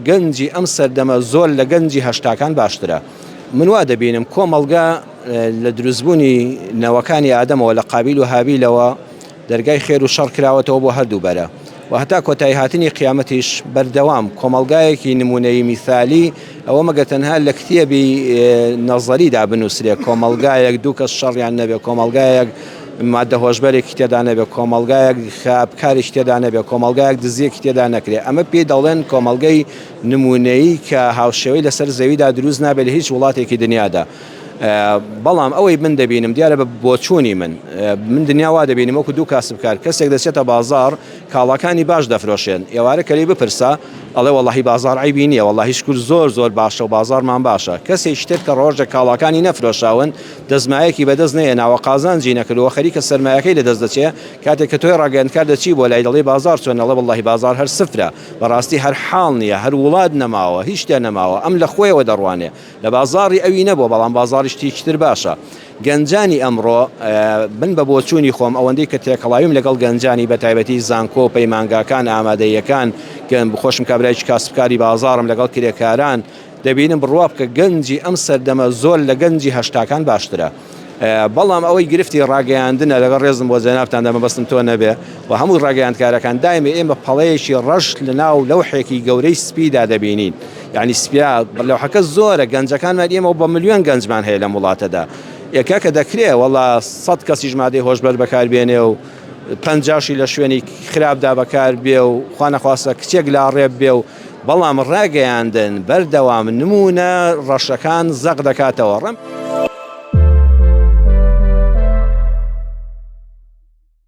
گەنجی ئەم سەردەمە زۆر لە گەنجی هەشتاکان باشترە. من وا دەبینم کۆمەڵگا لە دروستبوونی نەوەکانی ئادەمەوە لە قابیل و هابیلەوە دەرگای خێر و شەڕ کراوەتەوە بۆ هەردوو بەرە و هەتا کۆتایی هاتنی قیامەتیش بەردەوام کۆمەڵگایەکی نمونەی میثالی ئەوە مەگە تەنها لە کتێبی نەزەریدا بنووسرێ کۆمەڵگایەک دوو کەس شەڕیان نەبێ کۆمەڵگایەک مادە هۆشبەرێکی تێدا نەبێ کۆمەڵگایەک خاپکارێکی تێدا نەبێ کۆمەڵگایەک دزیەکی تێدا نەکرێ ئەمە پێی دەڵێن کۆمەڵگەی نمونەیی کە هاوشێوەی لەسەر زەویدا دروست نابێت لە هیچ وڵاتێکی دنیادا. بەڵام ئەوەی من دەبینم دیارە بە بۆچوونی من دنیاوا دەبینم وەکو دوو کاسبکار کەسێک دەچێتە بازار کاڵەکانی باش دەفرۆشێن ئێوارە کەلی بپرسە ئەڵێ وەڵاهی بازار عیبی نییە وەڵاهی شکر زۆر باشە و بازارمان باشە کەسێک شتێت کە ڕۆژە کاڵەکانی نەفرۆشاون دەزمایەکی بەدەست نەیەناوە قازانجی نەکردەوە خەریکە سەرمایەکەی لەدەست دەچێت کاتێک کە تۆی ڕاگەیاندکار دەچی بۆ لای دەڵێ بازار چۆن ئەڵێ وەڵاهی بازار هەر سفرە بەڕاستی هەر حاڵ نییە هەر وڵات نەماوە هیچ شتێ نەماوە ئەم لە خۆیەوە دەڕوانێ لە بازاری ئەوی نەبووە بەڵام بازاری شتێکتر باشە. گەنجانی ئەمڕۆ بن بە بۆچوونی خۆم ئەوەندەی کە تێکەڵاویم لەگەڵ گەنجانی بە تایبەتی زانکۆ و پەیمانگاکان ئامادەیەکان گەن بخۆشم کابرایکی کاسبکاری بازارم لەگەڵ کرێکاران دەبینم بڕوا بکە گەنجی ئەم سەردەمە زۆر لە گەنجی هەشتاکان باشترە. بەڵام ئەوەی گرفتی ڕاگەیاندنە لەگەڵ ڕێزم بۆ جەنابتان دەمەبەستم تۆ نەبێ و هەموو ڕاگەیاندکارەکان دایمە ئێمە پەڵەیەکی ڕەشت لە ناو لەوحێکی گەورەی سپیدا دەبینین یعنی سپیا لەوحەکە زۆرە گەنجەکانمان ئێمە بە ملیۆن گەنجمان هەیە لە وڵاتەدا یەکە کە دەکرێ وەڵا 100 کەسیش مادەی هۆشبەر بەکاربێنێ و 50 لە شوێنی خراپدا بەکار بێ و خوا نەخواستە کچێک لا ڕێب بێ و بەڵام ڕاگەیاندن بەردەوام نمونە ڕەشەکان زەق دەکاتەوە ڕم